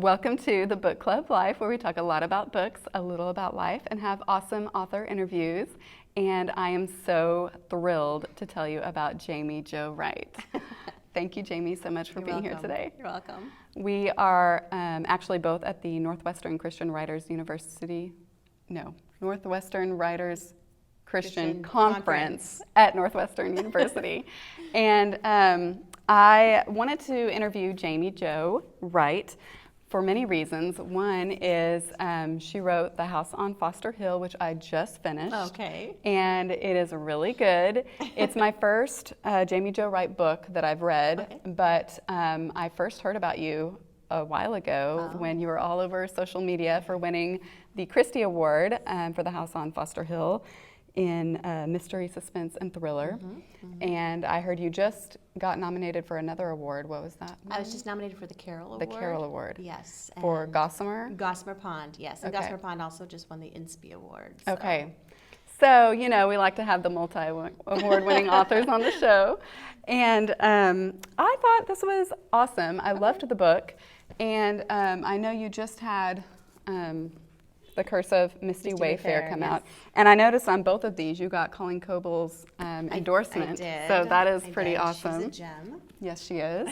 Welcome to the Book Club Life, where we talk a lot about books, a little about life, and have awesome author interviews. And I am so thrilled to tell you about Jaime Jo Wright. Thank you, Jaime, so much for being here today. You're welcome. We are actually both at the Northwestern Christian Writers Christian Conference at Northwestern University. And I wanted to interview Jaime Jo Wright for many reasons. One is she wrote The House on Foster Hill, which I just finished. Okay. And it is really good. It's my first Jaime Jo Wright book that I've read, Okay. but I first heard about you a while ago when you were all over social media for winning the Christie Award for The House on Foster Hill in mystery, suspense, and thriller. And I heard you just got nominated for another award. What was that? I was just nominated for the Carol Award. The Carol Award. Yes. For and Gossamer? Gossamer Pond, yes. And Okay. Gossamer Pond also just won the INSPE Award. So. Okay. So, you know, we like to have the multi-award-winning authors on the show. And I thought this was awesome. I loved the book. And I know you just had The Curse of Misty Wayfair come out. And I noticed on both of these you got Colleen Coble's endorsement. I did. So that is I pretty did. awesome. She's a gem. Yes, she is.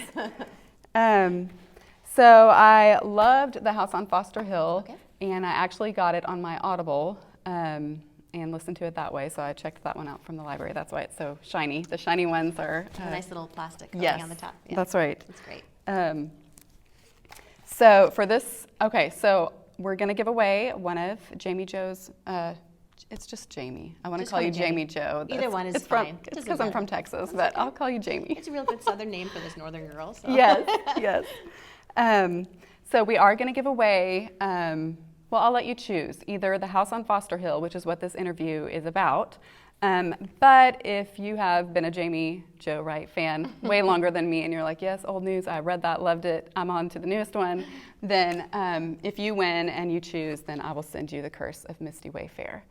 So I loved The House on Foster Hill. Okay. And I actually got it on my Audible and listened to it that way. So I checked that one out from the library. That's why it's so shiny. The shiny ones are... A nice little plastic coating yes, on the top. Yeah. that's right. That's great. So for this, okay, so we're going to give away one of Jaime Jo's, it's just Jamie. I want to Just call call you me Jamie. Jamie Jo. Either one is it's fine. It's because I'm from Texas, but I'll call you Jamie. It's a real good southern name for this northern girl. So. Yes, yes. So we are going to give away, well, I'll let you choose, either The House on Foster Hill, which is what this interview is about, but if you have been a Jaime Jo Wright fan way longer than me and you're like, yes, old news, I read that, loved it, I'm on to the newest one, then if you win and you choose, then I will send you The Curse of Misty Wayfair.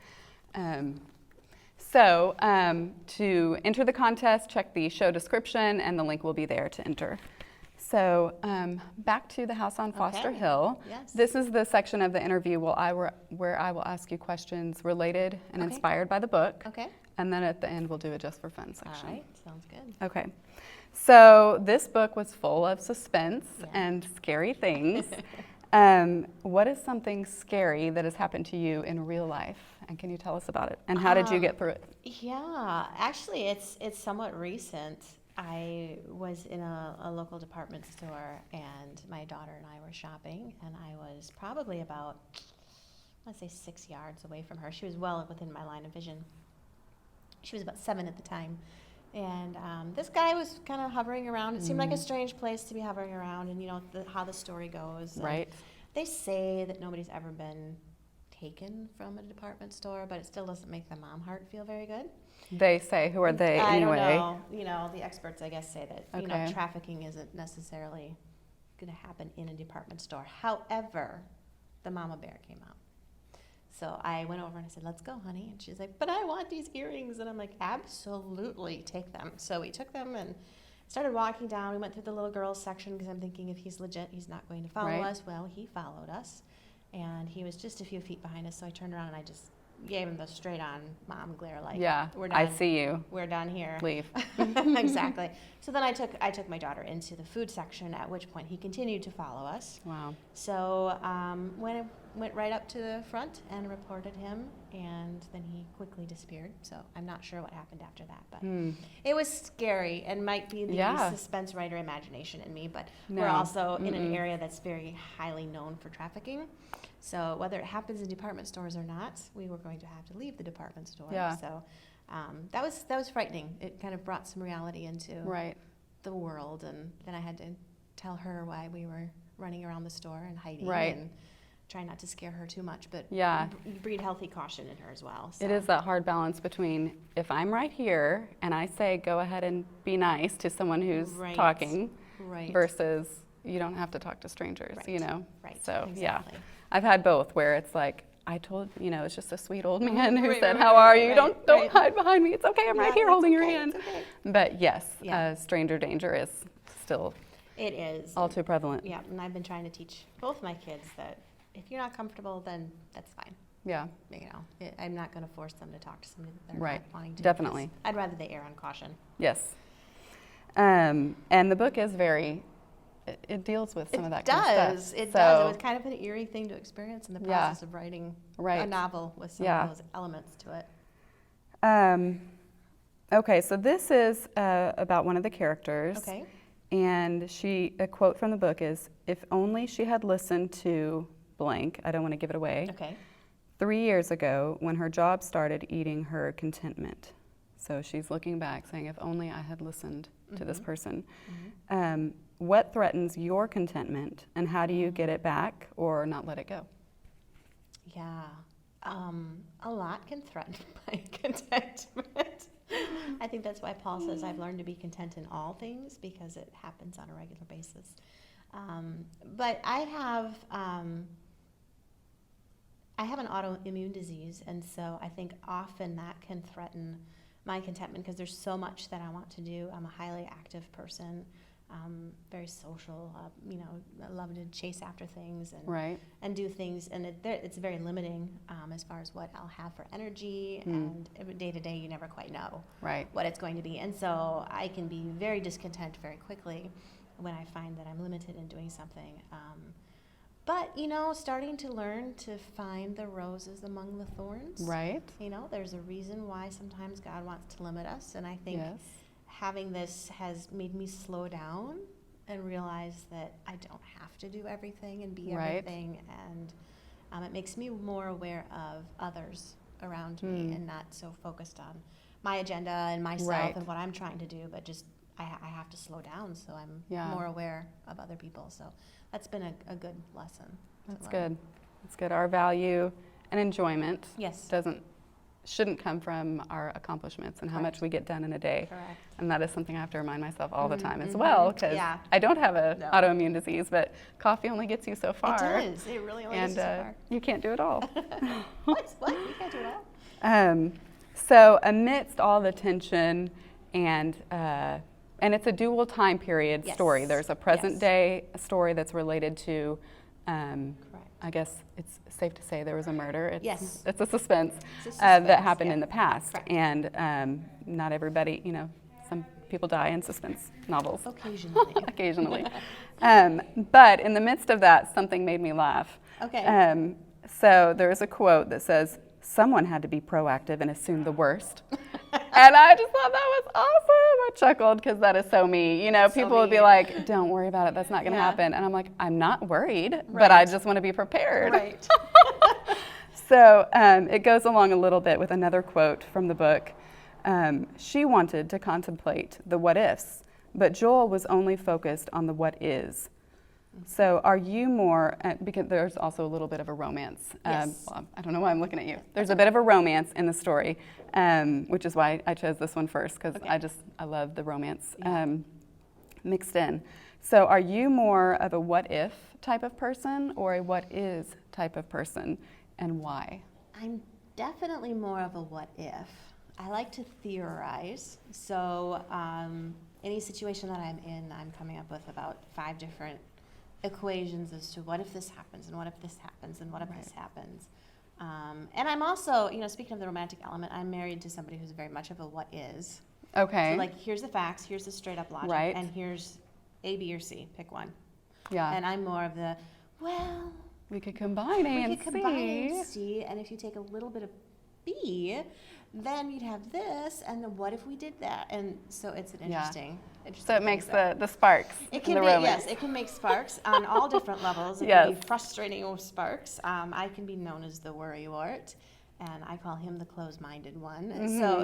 So to enter the contest, check the show description and the link will be there to enter. So back to The House on Foster Hill. Yes. This is the section of the interview where I will ask you questions related and inspired by the book. Okay. And then at the end, we'll do a just for fun section. All right. Sounds good. Okay. So this book was full of suspense Yeah. and scary things. What is something scary that has happened to you in real life? And can you tell us about it? And how did you get through it? Yeah, actually, it's somewhat recent. I was in a local department store, and my daughter and I were shopping, and I was probably about, let's say, 6 yards away from her. She was well within my line of vision. She was about 7 at the time. And this guy was kind of hovering around. It seemed like a strange place to be hovering around, and you know how the story goes. Right. They say that nobody's ever been taken from a department store, but it still doesn't make the mom heart feel very good. They say, who are they anyway? I don't know. You know, the experts, I guess, say that you know, Okay. trafficking isn't necessarily going to happen in a department store. However, the mama bear came out. So I went over and I said, let's go, honey. And she's like, but I want these earrings. And I'm like, absolutely, take them. So we took them and started walking down. We went through the little girls section because I'm thinking if he's legit, he's not going to follow Right. us. Well, he followed us. And he was just a few feet behind us. So I turned around and I just gave him the straight on mom glare, like, Yeah, we're done. I see you. We're done here. Leave. Exactly. So then I took my daughter into the food section, at which point he continued to follow us. Wow. So went right up to the front and reported him, and then he quickly disappeared. So I'm not sure what happened after that, but it was scary and might be the suspense writer imagination in me, but we're also in an area that's very highly known for trafficking. So whether it happens in department stores or not, we were going to have to leave the department store. Yeah. So that was frightening. It kind of brought some reality into the world, and then I had to tell her why we were running around the store and hiding and try not to scare her too much, but breed healthy caution in her as well. So. It is that hard balance between if I'm right here and I say go ahead and be nice to someone who's talking versus you don't have to talk to strangers, you know? Right. So, exactly. yeah. I've had both where it's like, I told, you know, it's just a sweet old man who said, how are you? Don't hide behind me. It's okay. I'm right here holding your hand. Okay. But yes, stranger danger is still It is. all too prevalent. Yeah, and I've been trying to teach both my kids that if you're not comfortable, then that's fine. Yeah. You know, I'm not going to force them to talk to somebody that they're Right. not wanting to. Definitely. I'd rather they err on caution. Yes. And the book is it deals with some of that kind of stuff. It does. It was kind of an eerie thing to experience in the Yeah. process of writing Right. a novel with some Yeah. of those elements to it. Okay, so this is about one of the characters. Okay. And a quote from the book is, "If only she had listened to blank," I don't want to give it away, Okay. 3 years ago when her job started eating her contentment. So she's looking back saying, if only I had listened to this person. What threatens your contentment, and how do you get it back or not let it go? Yeah. A lot can threaten my contentment. I think that's why Paul says I've learned to be content in all things, because it happens on a regular basis. But I have an autoimmune disease, and so I think often that can threaten my contentment because there's so much that I want to do. I'm a highly active person, very social. I love to chase after things and do things, and it's very limiting as far as what I'll have for energy. And day to day, you never quite know what it's going to be, and so I can be very discontent very quickly when I find that I'm limited in doing something. But, starting to learn to find the roses among the thorns. Right. There's a reason why sometimes God wants to limit us. And I think having this has made me slow down and realize that I don't have to do everything and be everything. And it makes me more aware of others around me and not so focused on my agenda and myself and what I'm trying to do, but just I have to slow down so I'm more aware of other people. So that's been a good lesson. That's good. That's good. Our value and enjoyment shouldn't come from our accomplishments and how much we get done in a day. Correct. And that is something I have to remind myself all the time as well, because I don't have an autoimmune disease, but coffee only gets you so far. It does. It really only gets you so far. You can't do it all. What? You can't do it all? So amidst all the tension and it's a dual time period story. There's a present day story that's related to, I guess it's safe to say there was a murder. It's a suspense, that happened in the past. Correct. And not everybody, some people die in suspense novels. Occasionally. But in the midst of that, something made me laugh. Okay. So there's a quote that says, "Someone had to be proactive and assume the worst." And I just thought that was awesome. I chuckled because that is so me. People would be like, "Don't worry about it. That's not going to happen." And I'm like, I'm not worried, but I just want to be prepared. Right. So it goes along a little bit with another quote from the book. She wanted to contemplate the what ifs, but Joel was only focused on the what is. So are you more, because there's also a little bit of a romance. Well, I don't know why I'm looking at you. There's a bit of a romance in the story, which is why I chose this one first, because I love the romance mixed in. So are you more of a what if type of person or a what is type of person, and why? I'm definitely more of a what if. I like to theorize. So any situation that I'm in, I'm coming up with about 5 different equations as to what if this happens, and what if this happens, and what if this happens. And I'm also, speaking of the romantic element, I'm married to somebody who's very much of a what is. Okay. So here's the facts, here's the straight up logic, and here's A, B, or C, pick one. Yeah. And I'm more of the, we could combine A and C, and if you take a little bit of B, then you'd have this, and then what if we did that? And so it's an interesting so it makes the sparks. It can it can make sparks on all different levels. It can be frustrating with sparks. I can be known as the worrywart, and I call him the closed-minded one. Mm-hmm. So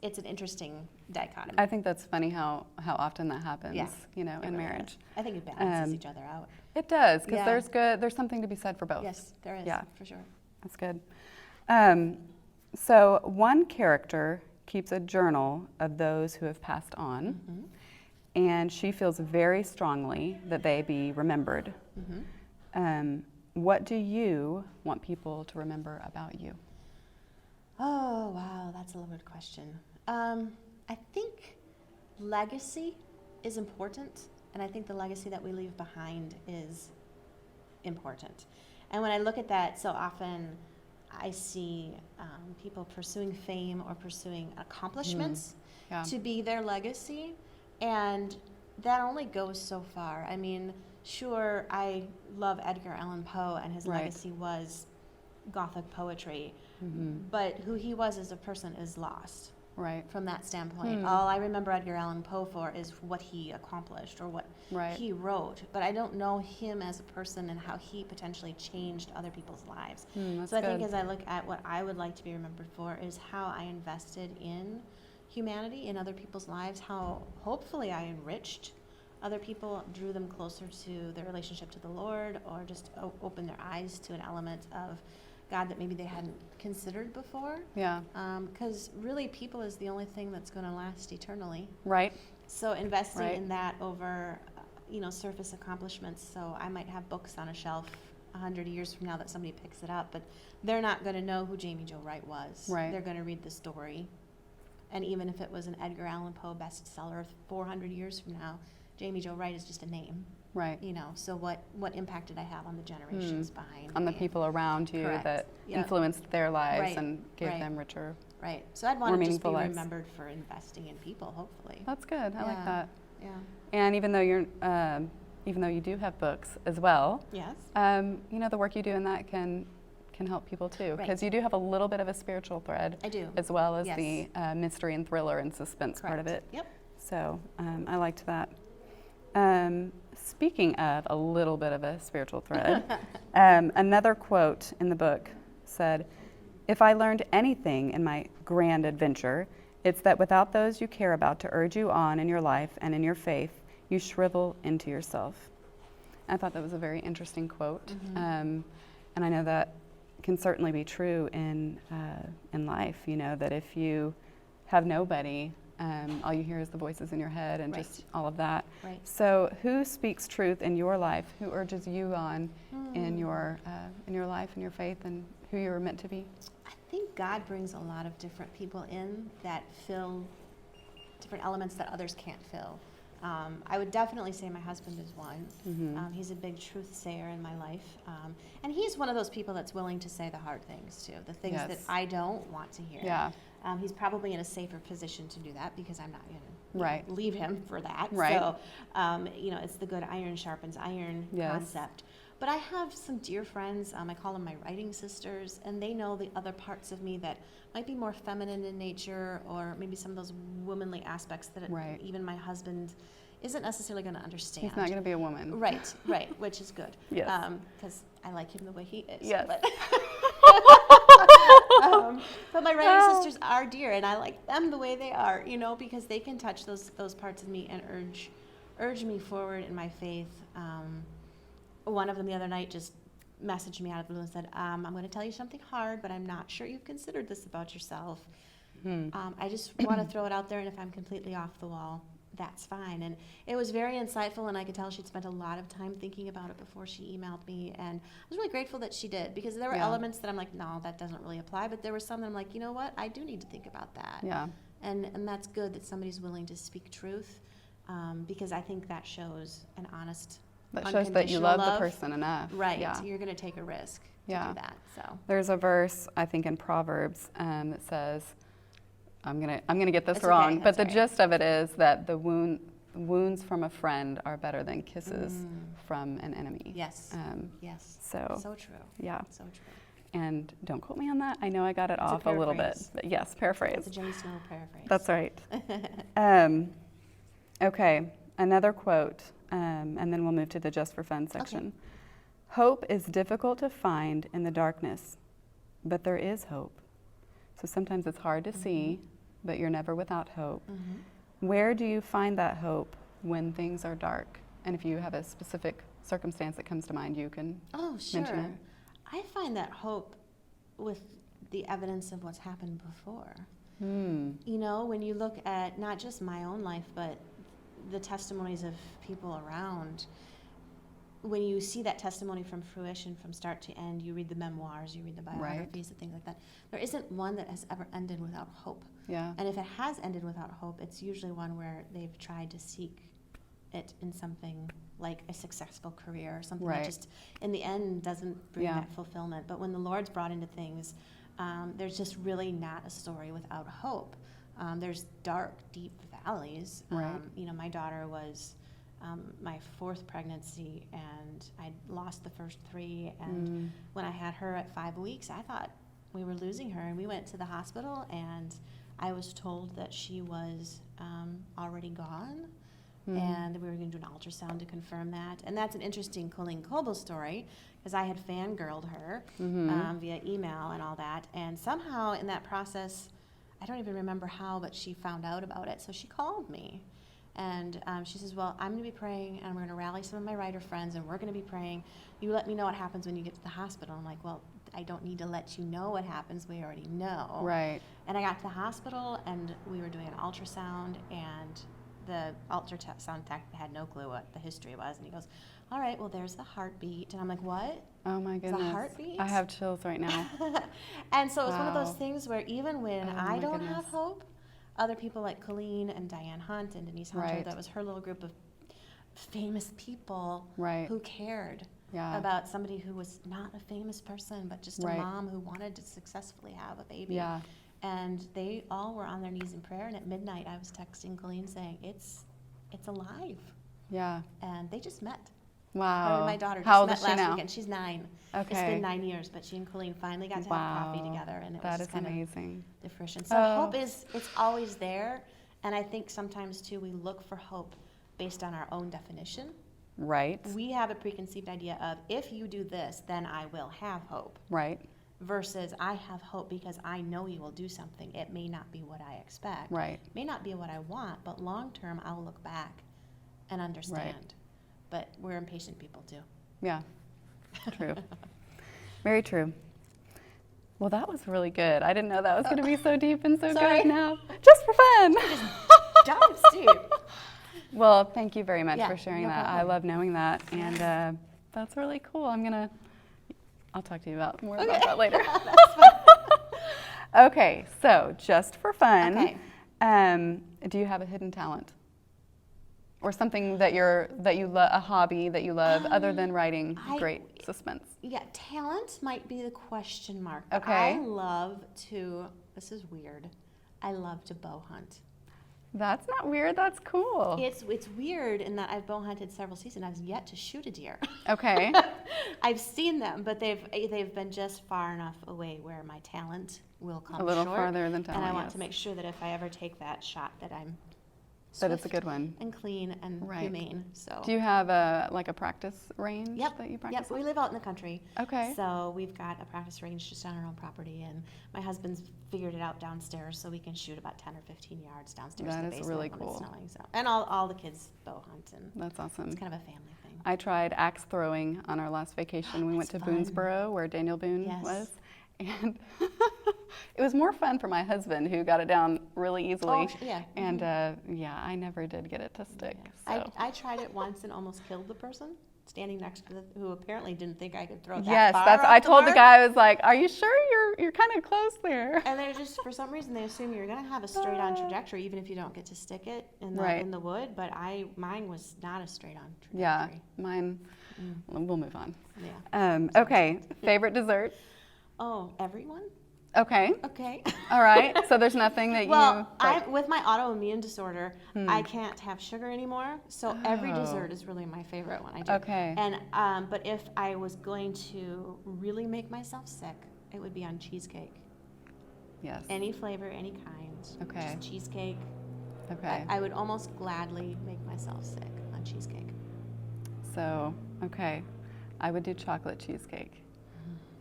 it's an interesting dichotomy. I think that's funny how often that happens, in marriage. I think it balances each other out. It does, because there's something to be said for both. Yes, there is, for sure. That's good. So one character keeps a journal of those who have passed on, and she feels very strongly that they be remembered. What do you want people to remember about you? Oh, wow, that's a loaded question. I think legacy is important, And I think the legacy that we leave behind is important. And when I look at that, so often I see people pursuing fame or pursuing accomplishments to be their legacy. And that only goes so far. I mean, sure, I love Edgar Allan Poe, and his legacy was Gothic poetry. But who he was as a person is lost. From that standpoint. All I remember Edgar Allan Poe for is what he accomplished or what he wrote. But I don't know him as a person and how he potentially changed other people's lives. So I think as I look at what I would like to be remembered for is how I invested in humanity, in other people's lives, how hopefully I enriched other people, drew them closer to their relationship to the Lord, or just opened their eyes to an element of God that maybe they hadn't considered before. Because really people is the only thing that's going to last eternally. So investing in that over, surface accomplishments. So I might have books on a shelf 100 years from now that somebody picks it up, but they're not going to know who Jaime Jo Wright was. They're going to read the story. And even if it was an Edgar Allan Poe bestseller 400 years from now, Jaime Jo Wright is just a name. So what impact did I have on the generations behind on me? the people around you that influenced their lives and gave them richer, So I'd want to just be lives. Remembered for investing in people, hopefully. That's good. I like that. And even though you do have books as well, the work you do in that can help people too, because you do have a little bit of a spiritual thread. I do, as well as the mystery and thriller and suspense part of it. So I liked that. Speaking of a little bit of a spiritual thread, another quote in the book said, "If I learned anything in my grand adventure, it's that without those you care about to urge you on in your life and in your faith, you shrivel into yourself." I thought that was a very interesting quote, and I know that can certainly be true in life. That if you have nobody, all you hear is the voices in your head and just all of that. So who speaks truth in your life? Who urges you on in your life and your faith and who you're meant to be? I think God brings a lot of different people in that fill different elements that others can't fill. I would definitely say my husband is one. He's a big truth sayer in my life. And he's one of those people that's willing to say the hard things too, the things that I don't want to hear. He's probably in a safer position to do that because I'm not going to leave him for that. So, it's the good iron sharpens iron concept. But I have some dear friends, I call them my writing sisters, and they know the other parts of me that might be more feminine in nature, or maybe some of those womanly aspects that even my husband isn't necessarily going to understand. He's not going to be a woman. Right, which is good. Because I like him the way he is. But my writing sisters are dear, and I like them the way they are, because they can touch those parts of me and urge me forward in my faith. One of them the other night just messaged me out of the blue and said, I'm going to tell you something hard, but I'm not sure you've considered this about yourself. I just want to throw it out there, and if I'm completely off the wall, that's fine. And it was very insightful, and I could tell she'd spent a lot of time thinking about it before she emailed me, and I was really grateful that she did, because there were elements that I'm like, no, that doesn't really apply, but there were some that I'm like, you know what, I do need to think about that. And that's good that somebody's willing to speak truth, because I think that shows an honest, that shows that you love the person enough. You're going to take a risk to do that. So there's a verse, I think, in Proverbs that says, I'm gonna get this wrong, but the gist of it is that the wounds from a friend are better than kisses from an enemy. Yes. So true. So true. And don't quote me on that. I know I got it off a little bit, but yes, paraphrase. It's a Jenny Snow paraphrase. That's right. Okay, another quote, and then we'll move to the Just for Fun section. Hope is difficult to find in the darkness, but there is hope. So sometimes it's hard to see, but you're never without hope. Where do you find that hope when things are dark? And if you have a specific circumstance that comes to mind, you can mention it. I find that hope with the evidence of what's happened before. When you look at not just my own life, but the testimonies of people around, when you see that testimony from fruition from start to end, you read the memoirs, you read the biographies and things like that, there isn't one that has ever ended without hope. And if it has ended without hope, it's usually one where they've tried to seek it in something like a successful career or something Right. that just in the end doesn't bring Yeah. that fulfillment. But when the Lord's brought into things, there's just really not a story without hope. There's dark, deep valleys. Right. My daughter was my 4th pregnancy, and I lost the first 3. And when I had her at 5 weeks, I thought we were losing her. And we went to the hospital, and I was told that she was already gone. And we were going to do an ultrasound to confirm that. And that's an interesting Colleen Coble story, because I had fangirled her via email and all that. And somehow in that process, I don't even remember how, but she found out about it. So she called me. And she says, well, I'm going to be praying, and we're going to rally some of my writer friends, and we're going to be praying. You let me know what happens when you get to the hospital. I'm like, well, I don't need to let you know what happens. We already know. Right. And I got to the hospital, and we were doing an ultrasound, and the ultrasound tech had no clue what the history was. And he goes, all right, well, there's the heartbeat. And I'm like, what? Oh, my goodness. The heartbeat? I have chills right now. And so it was one of Wow. those things where even when Oh, I my don't goodness. have hope, other people like Colleen and Diane Hunt and Denise Hunter, Right. that was her little group of famous people Right. who cared Yeah. about somebody who was not a famous person, but just a Right. mom who wanted to successfully have a baby. Yeah. And they all were on their knees in prayer. And at midnight, I was texting Colleen saying, it's alive. Yeah. And they just met. Wow. Her and my daughter How old just is met she last now? weekend. She's 9. It's Okay. been 9 years, but she and Colleen finally got to have coffee together, and it was That just is kind amazing. of the fruition. So Oh. hope it's always there, and I think sometimes too we look for hope based on our own definition. Right. We have a preconceived idea of, if you do this, then I will have hope, Right. versus I have hope because I know you will do something. It may not be what I expect. Right. May not be what I want, but long term I'll look back and understand. But we're impatient people too. Yeah. True. Very true. Well, that was really good. I didn't know that was going to be so deep and so Sorry. good now. Just for fun. Dive deep. Well, thank you very much Yeah, for sharing no that. I problem. love knowing that. And that's really cool. I'll talk to you about more about that later. Okay, so just for fun, Okay. Do you have a hidden talent? Or something that you love, a hobby that you love other than writing great suspense? Yeah, talent might be the question mark. Okay. I love to, this is weird, I love to bow hunt. That's not weird, that's cool. It's weird in that I've bow hunted several seasons. I've yet to shoot a deer. Okay. I've seen them, but they've been just far enough away where my talent will come A little short. farther than talent, And I want yes. to make sure that if I ever take that shot that I'm That it's a swift good one. and clean and Right. humane. So Do you have a practice range Yep. that you practice? Yep. We live out in the country. Okay. So we've got a practice range just on our own property, and my husband's figured it out downstairs, so we can shoot about 10 or 15 yards downstairs That in the is basement really when cool. it's snowing. So, and all the kids bow hunt, and That's awesome. it's kind of a family thing. I tried axe throwing on our last vacation. We went to That's fun. Boonesboro, where Daniel Boone Yes. was. And it was more fun for my husband, who got it down really easily. Oh, yeah. And yeah, I never did get it to stick. Yeah. So. I tried it once and almost killed the person standing next to who apparently didn't think I could throw that Yes, far that's. off I told the mark. guy, I was like, "Are you sure you're kind of close there?" And they're just, for some reason, they assume you're going to have a straight-on trajectory, even if you don't get to stick it in Right. the wood. But mine was not a straight-on trajectory. Yeah, mine. We'll move on. Yeah. Okay, favorite dessert. Oh, everyone? Okay, Okay. all right. So there's nothing that Well, you. Like, with my autoimmune disorder, I can't have sugar anymore. So every Oh. dessert is really my favorite one I do. Okay. And but if I was going to really make myself sick, it would be on cheesecake. yes. Any flavor, any kind. Okay. Just cheesecake. Okay. I would almost gladly make myself sick on cheesecake. So, okay, I would do chocolate cheesecake.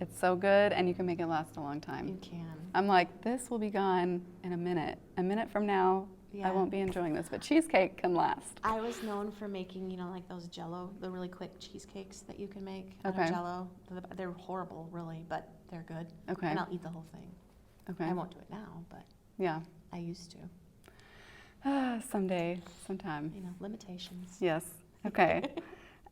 It's so good, and you can make it last a long time. You can. I'm like, this will be gone in a minute. A minute from now, Yeah. I won't be enjoying this, but cheesecake can last. I was known for making, like those Jell-O, the really quick cheesecakes that you can make out Okay. of Jell-O. They're horrible, really, but they're good. Okay. And I'll eat the whole thing. Okay. I won't do it now, but Yeah. I used to. Someday, sometime. Limitations. Yes. Okay.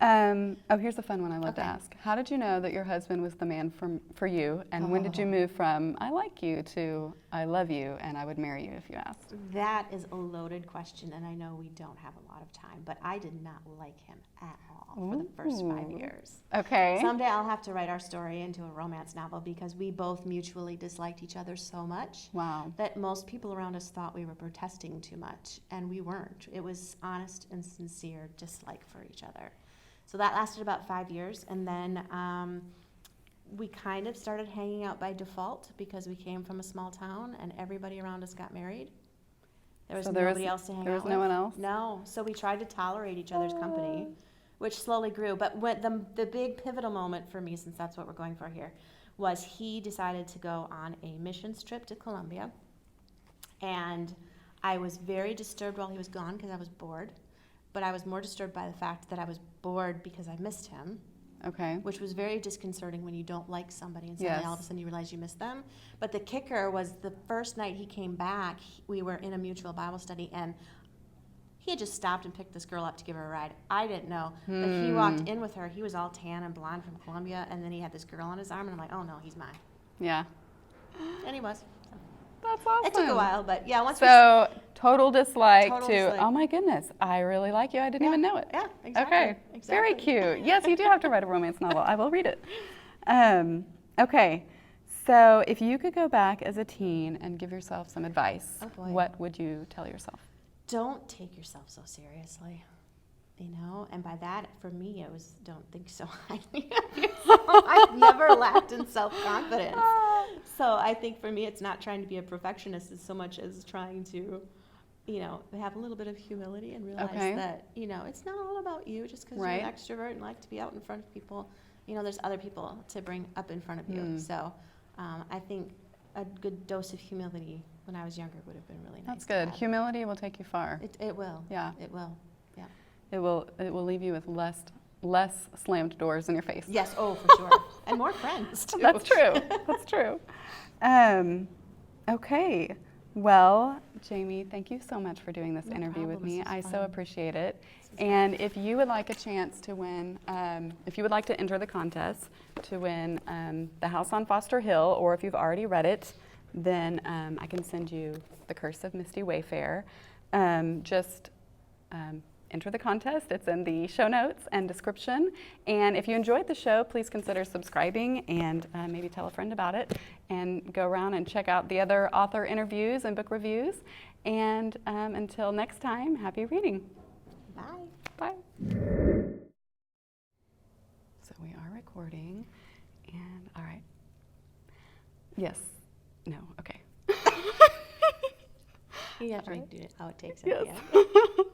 Here's a fun one I love to Okay. ask. How did you know that your husband was the man for you? And when did you move from I like you to I love you and I would marry you if you asked? That is a loaded question, and I know we don't have a lot of time, but I did not like him at all for the first 5 Ooh. years. Okay. Someday I'll have to write our story into a romance novel because we both mutually disliked each other so much Wow. that most people around us thought we were protesting too much, and we weren't. It was honest and sincere dislike for each other. So that lasted about 5 years, and then we kind of started hanging out by default because we came from a small town and everybody around us got married. There was So there was- nobody else to hang out there was with. no one else? No. So we tried to tolerate each other's company, which slowly grew. But when the big pivotal moment for me, since that's what we're going for here, was he decided to go on a missions trip to Colombia. And I was very disturbed while he was gone because I was bored. But I was more disturbed by the fact that I was bored because I missed him, Okay. which was very disconcerting when you don't like somebody and suddenly Yes. all of a sudden you realize you miss them. But the kicker was the first night he came back, we were in a mutual Bible study, and he had just stopped and picked this girl up to give her a ride. I didn't know, but he walked in with her. He was all tan and blonde from Colombia, and then he had this girl on his arm, and I'm like, oh no, he's mine. Yeah. And he was. That's awesome. It took a while, but yeah, once So total dislike Total to, dislike. oh my goodness, I really like you. I didn't even know it. Yeah, exactly. Okay, very Exactly. cute. Yes, you do have to write a romance novel. I will read it. Okay, so if you could go back as a teen and give yourself some advice, Oh, boy. what would you tell yourself? Don't take yourself so seriously, you know, and by that, for me, it was don't think so highly of yourself. I've never lacked in self-confidence. So I think for me, it's not trying to be a perfectionist as so much as trying to, you know, have a little bit of humility and realize Okay. that, you know, it's not all about you just because Right. you're an extrovert and like to be out in front of people. You know, there's other people to bring up in front of you. So I think a good dose of humility when I was younger would have been really nice. That's to good. have. Humility will take you far. It will. Yeah. It will. Yeah. It will leave you with less slammed doors in your face. Yes. Oh, for sure. And more friends too. That's true. That's true. Okay. Well, Jamie, thank you so much for doing this No interview with problem. me. This I was so fun. appreciate it. And if you would like a chance to win, if you would like to enter the contest to win The House on Foster Hill, or if you've already read it, then I can send you The Curse of Misty Wayfair. Just enter the contest. It's in the show notes and description. And if you enjoyed the show, please consider subscribing and maybe tell a friend about it. And go around and check out the other author interviews and book reviews. And until next time, happy reading. Bye. Bye. So we are recording. And all right. Yes. No. Okay. You have to All right. redo it how it takes at Yes. the end.